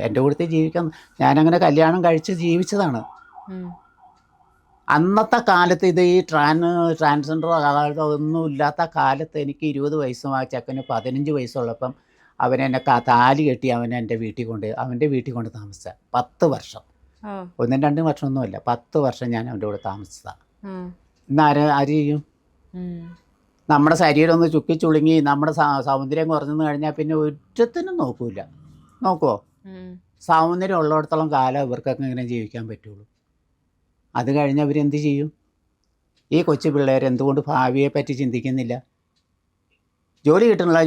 എൻ്റെ കൂടെ ജീവിക്കാൻ ഞാനങ്ങനെ കല്യാണം കഴിച്ച് ജീവിച്ചതാണ്. അന്നത്തെ കാലത്ത് ഇത് ഈ ട്രാൻസ്ജെൻഡറോ ഒന്നും ഇല്ലാത്ത കാലത്ത് എനിക്ക് 20 വയസ്സും ആ ചെക്കന് 15 വയസ്സുള്ളപ്പം അവനെന്നെ താലി കെട്ടി അവൻ്റെ വീട്ടിൽ കൊണ്ട് താമസിച്ച 10 വർഷം. 1-2 വർഷമൊന്നുമല്ല, 10 വർഷം ഞാൻ അവൻ്റെ കൂടെ താമസിച്ചതാണ്. ഇന്ന് ആര് ചെയ്യും? നമ്മുടെ ശരീരം ഒന്ന് ചുക്കി ചുളുങ്ങി നമ്മുടെ സൗന്ദര്യം കുറഞ്ഞെന്ന് കഴിഞ്ഞാൽ പിന്നെ ഒറ്റത്തിനും നോക്കുമോ? സൗന്ദര്യം ഉള്ളിടത്തോളം കാലം ഇവർക്കൊക്കെ ഇങ്ങനെ ജീവിക്കാൻ പറ്റുള്ളൂ. അത് കഴിഞ്ഞ് അവരെന്ത് ചെയ്യും? ഈ കൊച്ചു പിള്ളേർ എന്തുകൊണ്ട് ഭാവിയെ പറ്റി ചിന്തിക്കുന്നില്ല? ജോലി കിട്ടണില്ല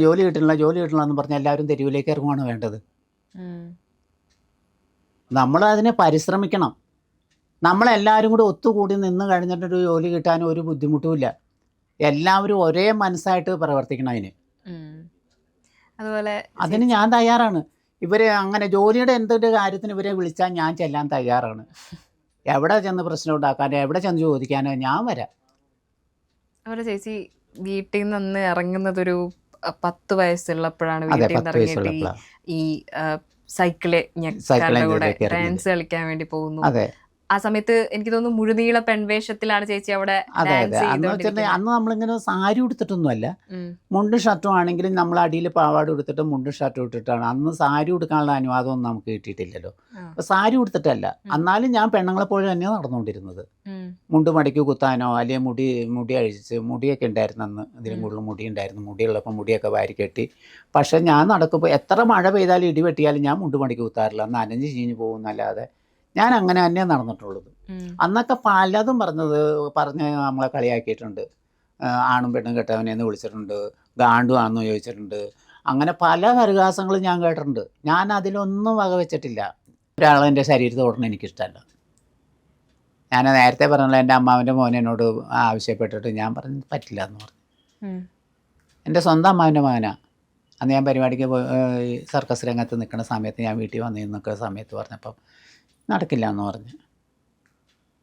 എന്ന് പറഞ്ഞാൽ എല്ലാവരും തെരുവിലേക്ക് ഇറങ്ങുകയാണ് വേണ്ടത്. നമ്മളതിനെ പരിശ്രമിക്കണം. നമ്മളെല്ലാവരും കൂടി ഒത്തുകൂടി നിന്ന് കഴിഞ്ഞിട്ടൊരു ജോലി കിട്ടാനും ഒരു ബുദ്ധിമുട്ടുമില്ല. എല്ലാവരും ഒരേ മനസ്സായിട്ട് പ്രവർത്തിക്കണം അതുപോലെ അതിന് ഞാൻ തയ്യാറാണ്. ഇവരെ അങ്ങനെ ജോലിയുടെ എന്തൊരു കാര്യത്തിന് ഇവരെ വിളിച്ചാൽ ഞാൻ ചെല്ലാൻ തയ്യാറാണ്. എവിടെ ചെന്ന് പ്രശ്നം ഉണ്ടാക്കാനോ എവിടെ ചെന്ന് ചോദിക്കാനോ ഞാൻ വരാം. അതുപോലെ ചേച്ചി വീട്ടിൽ നിന്ന് ഇറങ്ങുന്നതൊരു 10 വയസ്സുള്ളപ്പോഴാണ് വീട്ടിൽ നിന്ന് ഇറങ്ങിയിട്ട് ഈ സൈക്കിള് കൂടെ ഡാൻസ് കളിക്കാൻ വേണ്ടി പോകുന്നു. ആ സമയത്ത് എനിക്ക് തോന്നുന്നു മുഴുനീള പെൺവേഷത്തിലാണ് ചേച്ചി അവിടെ. അന്ന് നമ്മളിങ്ങനെ സാരി ഉടുത്തിട്ടൊന്നുമല്ല, മുണ്ടും ഷർട്ടും ആണെങ്കിലും നമ്മൾ അടിയിൽ പാവാട ഉടുത്തിട്ട് മുണ്ടും ഷർട്ടും ഇട്ടിട്ടാണ്. അന്ന് സാരി ഉടുക്കാനുള്ള അനുവാദമൊന്നും നമുക്ക് കിട്ടിയിട്ടില്ലല്ലോ. അപ്പൊ സാരി ഉടുത്തിട്ടല്ല, എന്നാലും ഞാൻ പെണ്ണുങ്ങളെ പോലെ തന്നെയാണ് നടന്നുകൊണ്ടിരുന്നത്. മുണ്ട് മടക്കി കുത്താനോ അല്ലെങ്കിൽ മുടി അഴിച്ച്, മുടിയൊക്കെ ഉണ്ടായിരുന്നു അന്ന്, ഇതിലും കൂടുതൽ മുടി ഉണ്ടായിരുന്നു. മുടിയുള്ളപ്പോൾ മുടിയൊക്കെ വാരി കെട്ടി. പക്ഷെ ഞാൻ നടക്കുമ്പോൾ എത്ര മഴ പെയ്താലും ഇടി വെട്ടിയാലും ഞാൻ മുണ്ട് മടക്കി കുത്താറില്ല. നനഞ്ഞ് ചീഞ്ഞ് പോകുന്നല്ലാതെ ഞാൻ അങ്ങനെ തന്നെ നടന്നിട്ടുള്ളത്. അന്നൊക്കെ പലതും പറഞ്ഞ് നമ്മളെ കളിയാക്കിയിട്ടുണ്ട്. ആണും പെണ്ണും കെട്ടവനെന്ന് വിളിച്ചിട്ടുണ്ട്, ഗാണ്ടുവാണെന്ന് ചോദിച്ചിട്ടുണ്ട്. അങ്ങനെ പല പരിഹാസങ്ങളും ഞാൻ കേട്ടിട്ടുണ്ട്. ഞാൻ അതിലൊന്നും വകവെച്ചിട്ടില്ല. ഒരാളെൻ്റെ ശരീരത്തിൽ തൊടണം എനിക്കിഷ്ടമല്ല. ഞാൻ നേരത്തെ പറഞ്ഞല്ലോ, എൻ്റെ അമ്മാവൻ്റെ മോൻ എന്നോട് ആവശ്യപ്പെട്ടിട്ട് ഞാൻ പറഞ്ഞു പറ്റില്ല എന്ന് പറഞ്ഞു. എൻ്റെ സ്വന്തം അമ്മാവൻ്റെ മകനാണ്. അന്ന് ഞാൻ പരിപാടിക്ക് സർക്കസ് രംഗത്ത് നിൽക്കുന്ന സമയത്ത്, ഞാൻ വീട്ടിൽ വന്ന് നിൽക്കുന്ന സമയത്ത് പറഞ്ഞപ്പം നടക്കില്ല എന്ന് പറഞ്ഞു.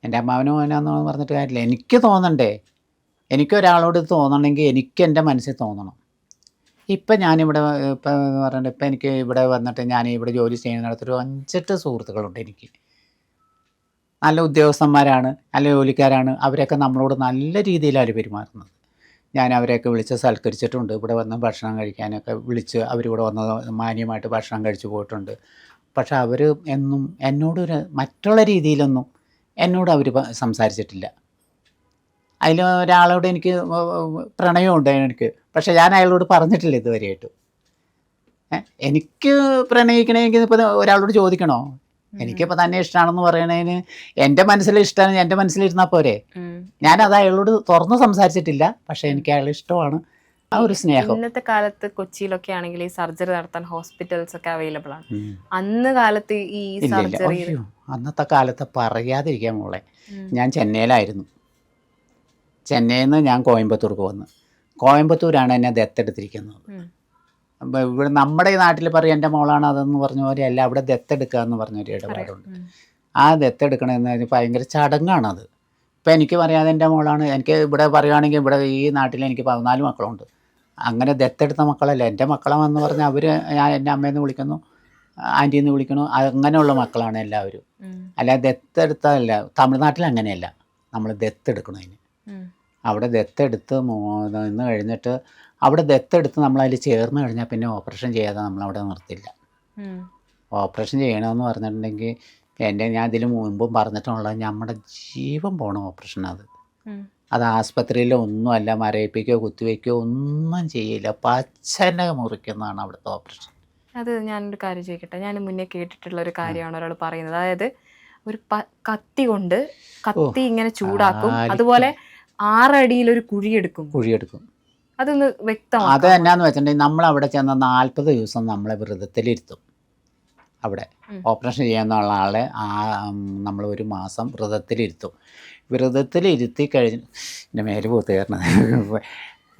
എൻ്റെ അമ്മാവന് മോനാന്ന് പറഞ്ഞിട്ട് കാര്യമില്ല. എനിക്ക് തോന്നണ്ടേ, എനിക്കൊരാളോട് തോന്നണമെങ്കിൽ എനിക്ക് എൻ്റെ മനസ്സിൽ തോന്നണം. ഇപ്പം ഞാനിവിടെ പറഞ്ഞിട്ട് ഇപ്പം എനിക്ക് ഇവിടെ വന്നിട്ട് ഞാൻ ഇവിടെ ജോലി ചെയ്യുന്നിടത്തൊരു 5-8 സുഹൃത്തുക്കളുണ്ട് എനിക്ക്. നല്ല ഉദ്യോഗസ്ഥന്മാരാണ്, നല്ല ജോലിക്കാരാണ്. അവരൊക്കെ നമ്മളോട് നല്ല രീതിയിലാണ് പെരുമാറുന്നത്. ഞാൻ അവരെയൊക്കെ വിളിച്ച് സൽക്കരിച്ചിട്ടുണ്ട്. ഇവിടെ വന്ന് ഭക്ഷണം കഴിക്കാനൊക്കെ വിളിച്ച് അവരിവിടെ വന്ന് മാന്യമായിട്ട് ഭക്ഷണം കഴിച്ച് പോയിട്ടുണ്ട്. പക്ഷെ അവർ എന്നും എന്നോടൊരു മറ്റുള്ള രീതിയിലൊന്നും എന്നോട് അവർ സംസാരിച്ചിട്ടില്ല. അതിൽ ഒരാളോട് എനിക്ക് പ്രണയമുണ്ട് എനിക്ക്, പക്ഷെ ഞാൻ അയാളോട് പറഞ്ഞിട്ടില്ല ഇതുവരെയായിട്ടും. എനിക്ക് പ്രണയിക്കണമെങ്കിൽ ഇപ്പോൾ ഒരാളോട് ചോദിക്കണോ? എനിക്കിപ്പോൾ തന്നെ ഇഷ്ടമാണെന്ന് പറയണതിന് എൻ്റെ മനസ്സിൽ ഇഷ്ടമാണ്, എൻ്റെ മനസ്സിലിരുന്നാൽ പോരെ. ഞാനത് അയാളോട് തുറന്ന് സംസാരിച്ചിട്ടില്ല, പക്ഷെ എനിക്ക് അയാൾ ഇഷ്ടമാണ്. ആ ഒരു സ്നേഹം. ഇന്നത്തെ കാലത്ത് കൊച്ചിയിലൊക്കെ ആണെങ്കിൽ ഈ സർജറി നടത്താൻ ഹോസ്പിറ്റൽസ് ഒക്കെ അവൈലബിൾ ആണ്. അന്ന് കാലത്ത് ഈ സർജറി അന്നത്തെ കാലത്ത് പറയാതിരിക്കാൻ മോളെ, ഞാൻ ചെന്നൈയിലായിരുന്നു. ചെന്നൈയിൽ നിന്ന് ഞാൻ കോയമ്പത്തൂർക്ക് വന്നു. കോയമ്പത്തൂരാണ് എന്നെ ദത്തെടുത്തിരിക്കുന്നത്. അപ്പം ഇവിടെ നമ്മുടെ ഈ നാട്ടിൽ പറയും എൻ്റെ മോളാണ് അതെന്ന് പറഞ്ഞ പോലെ അല്ല, അവിടെ ദത്തെടുക്കുക എന്ന് പറഞ്ഞൊരു ഇടപാടുണ്ട്. ആ ദത്തെടുക്കണമെന്ന് ഭയങ്കര ചടങ്ങാണത്. ഇപ്പം എനിക്ക് പറയാതെ എൻ്റെ മോളാണ്. എനിക്ക് ഇവിടെ പറയുകയാണെങ്കിൽ ഇവിടെ ഈ നാട്ടിൽ എനിക്ക് 14 മക്കളുണ്ട്. അങ്ങനെ ദത്തെടുത്ത മക്കളല്ല, എൻ്റെ മക്കളാണെന്ന് പറഞ്ഞാൽ അവർ എൻ്റെ അമ്മയെന്ന് വിളിക്കുന്നു, ആൻറ്റിന്ന് വിളിക്കണു. അങ്ങനെയുള്ള മക്കളാണ് എല്ലാവരും. അല്ല ദത്തെടുത്തതല്ല. തമിഴ്നാട്ടിൽ അങ്ങനെയല്ല, നമ്മൾ ദത്തെടുക്കണതിന്. അവിടെ ദത്തെടുത്ത് നിന്ന് കഴിഞ്ഞിട്ട് അവിടെ ദത്തെടുത്ത് നമ്മളതിൽ ചേർന്ന് കഴിഞ്ഞാൽ പിന്നെ ഓപ്പറേഷൻ ചെയ്യാതെ നമ്മളവിടെ നിർത്തില്ല. ഓപ്പറേഷൻ ചെയ്യണമെന്ന് പറഞ്ഞിട്ടുണ്ടെങ്കിൽ ഞാൻ ഇതിന് മുമ്പും പറഞ്ഞിട്ടുള്ളത് നമ്മുടെ ജീവൻ പോണ ഓപ്പറേഷൻ. അത് ആസ്പത്രിയിൽ ഒന്നുമല്ല, മരയിപ്പിക്കോ കുത്തിവയ്ക്കോ ഒന്നും ചെയ്യില്ല, പച്ചനെ മുറിക്കുന്നതാണ് അവിടുത്തെ ഓപ്പറേഷൻ. അത് ഞാനൊരു കാര്യം ചോദിക്കട്ടെ, ഞാൻ മുന്നേ കേട്ടിട്ടുള്ള ഒരു കാര്യമാണ് ഒരാൾ പറയുന്നത്. അതായത് ഒരു കത്തി കൊണ്ട് കത്തി ഇങ്ങനെ ചൂടാക്കും, അതുപോലെ 6 അടിയിൽ ഒരു കുഴിയെടുക്കും. അതൊന്ന് വ്യക്തമാണ്. അത് എന്നാന്ന് വെച്ചിട്ടുണ്ടെങ്കിൽ നമ്മളവിടെ ചെന്ന 40 ദിവസം നമ്മളെ വ്രതത്തിലിരുത്തും. അവിടെ ഓപ്പറേഷൻ ചെയ്യാനുള്ള ആളെ നമ്മൾ 1 മാസം വ്രതത്തിലിരുത്തും. വ്രതത്തിലിരുത്തി കഴിഞ്ഞ് എൻ്റെ മേല് പൂത്തുകയറണത്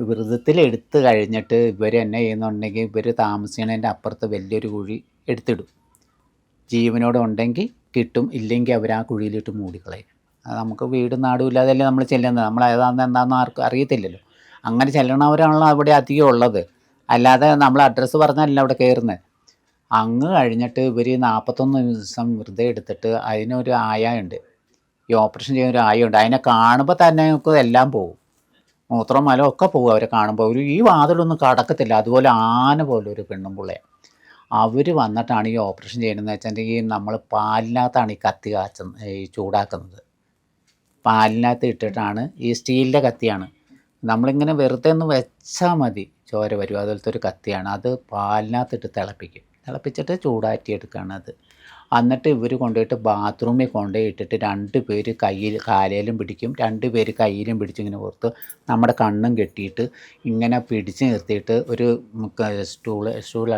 വ്രതത്തിലെടുത്ത് കഴിഞ്ഞിട്ട് ഇവർ എന്നെ ചെയ്യുന്നുണ്ടെങ്കിൽ ഇവർ താമസിക്കണതിൻ്റെ അപ്പുറത്ത് വലിയൊരു കുഴി എടുത്തിടും. ജീവനോടെ ഉണ്ടെങ്കിൽ കിട്ടും, ഇല്ലെങ്കിൽ അവർ ആ കുഴിയിലിട്ട് മൂടിക്കളയും. അത് നമുക്ക് വീടും നാടും ഇല്ലാതല്ലേ നമ്മൾ ചെല്ലുന്നത്, നമ്മൾ ഏതാണെന്ന് എന്താണെന്ന് ആർക്കും അറിയത്തില്ലല്ലോ. അങ്ങനെ ചെല്ലണവരാണല്ലോ അവിടെ അധികം ഉള്ളത്, അല്ലാതെ നമ്മൾ അഡ്രസ്സ് പറഞ്ഞല്ല അവിടെ കയറുന്നത്. അങ്ങ് കഴിഞ്ഞിട്ട് ഇവർ 41 ദിവസം വ്രതം എടുത്തിട്ട് അതിനൊരു ആയുണ്ട്, ഈ ഓപ്പറേഷൻ ചെയ്യുന്ന ഒരു ആയുണ്ട്. അതിനെ കാണുമ്പോൾ തന്നെ നമുക്ക് എല്ലാം പോകും, മൂത്രം മലം ഒക്കെ പോകും അവരെ കാണുമ്പോൾ. ഒരു ഈ വാതിലൊന്നും കടക്കത്തില്ല, അതുപോലെ ആന പോലെ ഒരു പെണ്ണും പിള്ളയെ. അവർ വന്നിട്ടാണ് ഈ ഓപ്പറേഷൻ ചെയ്യണമെന്ന് വെച്ചിട്ടുണ്ടെങ്കിൽ നമ്മൾ പാലിനകത്താണ് ഈ കത്തി ഈ ചൂടാക്കുന്നത്. പാലിനകത്ത് ഇട്ടിട്ടാണ്, ഈ സ്റ്റീലിൻ്റെ കത്തിയാണ്, നമ്മളിങ്ങനെ വെറുതെ ഒന്ന് വെച്ചാൽ മതി ചോര വരും, അതുപോലത്തെ ഒരു കത്തിയാണ്. അത് പാലിനകത്തിട്ട് തിളപ്പിച്ചിട്ട് ചൂടാറ്റിയെടുക്കുകയാണ് അത്. എന്നിട്ട് ഇവർ കൊണ്ടുപോയിട്ട് ബാത്റൂമിൽ കൊണ്ടുപോയി ഇട്ടിട്ട് 2 പേര് കാലേലും പിടിക്കും, 2 പേര് കയ്യിലും പിടിച്ചിങ്ങനെ പുറത്ത് നമ്മുടെ കണ്ണും കെട്ടിയിട്ട് ഇങ്ങനെ പിടിച്ച് നിർത്തിയിട്ട് ഒരു സ്റ്റൂൾ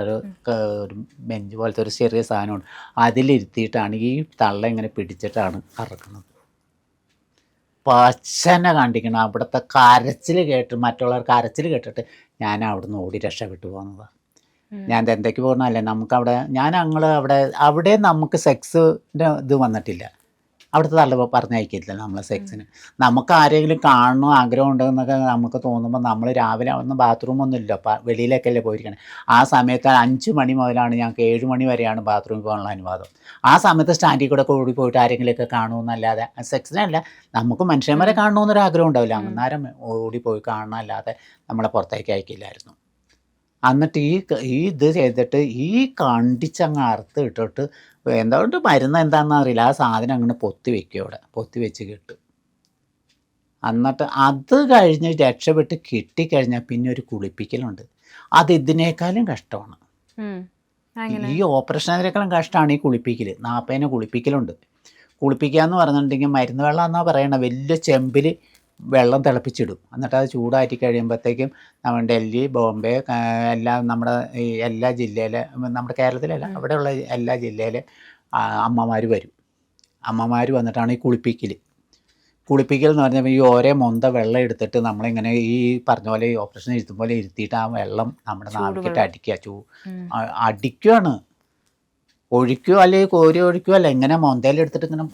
ഒരു ബെഞ്ച് പോലത്തെ ഒരു ചെറിയ സാധനമുണ്ട്, അതിലിരുത്തിയിട്ടാണ് ഈ തള്ള ഇങ്ങനെ പിടിച്ചിട്ടാണ് കറക്കുന്നത്. പച്ചനെ കണ്ടിക്കണം. അവിടുത്തെ കരച്ചിൽ കേട്ട്, മറ്റുള്ളവർ കരച്ചിൽ കേട്ടിട്ട് ഞാൻ അവിടുന്ന് ഓടി രക്ഷപ്പെട്ടു പോകുന്നതാണ്. ഞാൻ എന്തൊക്കെ പോകുന്നതല്ലേ നമുക്കവിടെ, അവിടെ നമുക്ക് സെക്സിൻ്റെ ഇത് വന്നിട്ടില്ല, അവിടുത്തെ തള്ള പറഞ്ഞയക്കില്ല നമ്മളെ സെക്സിന്. നമുക്ക് ആരെങ്കിലും കാണണോ ആഗ്രഹം ഉണ്ടെന്നൊക്കെ നമുക്ക് തോന്നുമ്പോൾ നമ്മൾ രാവിലെ ഒന്നും ബാത്റൂമൊന്നും ഇല്ല, വെളിയിലേക്കല്ലേ പോയിരിക്കണേ. ആ സമയത്ത് 5 മണി മുതലാണ് ഞങ്ങൾക്ക് 7 മണി വരെയാണ് ബാത്റൂമിൽ പോകാനുള്ള അനുവാദം. ആ സമയത്ത് സ്റ്റാൻഡിൽ കൂടെ ഓടി പോയിട്ട് ആരെങ്കിലുമൊക്കെ കാണുമെന്നല്ലാതെ, സെക്സിനല്ല, നമുക്ക് മനുഷ്യന്മാരെ കാണണമെന്നൊരാഗ്രഹം ഉണ്ടാവില്ല, അന്നേരം ഓടിപ്പോയി കാണാനല്ലാതെ നമ്മളെ പുറത്തേക്ക് അയക്കില്ലായിരുന്നു. എന്നിട്ട് ഈ ഇത് ചെയ്തിട്ട് ഈ കണ്ടിച്ചങ്ങ് അറുത്ത് ഇട്ടിട്ട് എന്തുകൊണ്ട് മരുന്ന് എന്താണെന്ന് അറിയില്ല, ആ സാധനം അങ്ങനെ പൊത്തി വെക്കും, അവിടെ പൊത്തി വെച്ച് കിട്ടും. എന്നിട്ട് അത് കഴിഞ്ഞ് രക്ഷപ്പെട്ട് കിട്ടിക്കഴിഞ്ഞാൽ പിന്നെ ഒരു കുളിപ്പിക്കലുണ്ട്, അത് ഇതിനേക്കാളും കഷ്ടമാണ്. ഈ ഓപ്പറേഷനേക്കാളും കഷ്ടമാണ് ഈ കുളിപ്പിക്കൽ. 40 കുളിപ്പിക്കലുണ്ട്. കുളിപ്പിക്കുക എന്ന് പറഞ്ഞിട്ടുണ്ടെങ്കിൽ മരുന്ന് വെള്ളം എന്നാ പറയണത്, വലിയ ചെമ്പിൽ വെള്ളം തിളപ്പിച്ചിടും. എന്നിട്ട് അത് ചൂടാറ്റി കഴിയുമ്പോഴത്തേക്കും നമ്മുടെ ഡൽഹി, ബോംബെ, നമ്മുടെ ഈ എല്ലാ ജില്ലയിലെ, നമ്മുടെ കേരളത്തിലല്ല അവിടെയുള്ള എല്ലാ ജില്ലയിലെ അമ്മമാർ വരും. അമ്മമാർ വന്നിട്ടാണ് ഈ കുളിപ്പിക്കൽ എന്ന് പറഞ്ഞാൽ ഈ ഓരോ മൊന്ത വെള്ളം എടുത്തിട്ട് നമ്മളിങ്ങനെ ഈ പറഞ്ഞ പോലെ ഈ ഓപ്പറേഷൻ ഇരുത്തും പോലെ ഇരുത്തിയിട്ട് ആ വെള്ളം നമ്മുടെ നാവിലേക്കിട്ട് അടിക്കുകയാണ്. ഒഴിക്കുകയോ അല്ലെങ്കിൽ കോരി ഒഴിക്കുകയോ അല്ല, ഇങ്ങനെ മൊന്തയിലെടുത്തിട്ട് ഇങ്ങനെ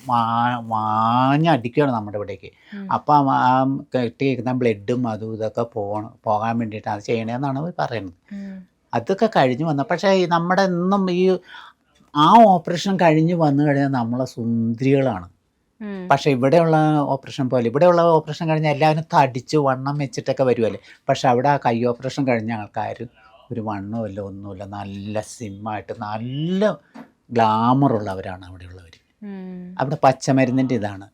മാഞ്ഞടിക്കുകയാണ് നമ്മുടെ ഇവിടേക്ക്. അപ്പം ആ കെട്ടിയിരിക്കുന്ന ബ്ലഡും അതും ഇതൊക്കെ പോകാൻ വേണ്ടിയിട്ട് അത് ചെയ്യണമെന്നാണ് അവർ പറയുന്നത്. അതൊക്കെ കഴിഞ്ഞ് വന്ന, പക്ഷേ നമ്മുടെ എന്നും ഈ ആ ഓപ്പറേഷൻ കഴിഞ്ഞ് വന്നു കഴിഞ്ഞാൽ നമ്മളെ സുന്ദരികളാണ്. പക്ഷേ ഇവിടെയുള്ള ഓപ്പറേഷൻ കഴിഞ്ഞാൽ എല്ലാവരും തടിച്ച് വണ്ണം വെച്ചിട്ടൊക്കെ വരുമല്ലേ. പക്ഷെ അവിടെ ആ കൈ ഓപ്പറേഷൻ കഴിഞ്ഞ ആൾക്കാർ ഒരു വണ്ണമില്ല, ഒന്നുമില്ല, നല്ല സിമ്മായിട്ട് നല്ല ഗ്ലാമറുള്ളവരാണ് അവിടെയുള്ളവർ. അവിടെ പച്ചമരുന്നിൻ്റെ ഇതാണ്,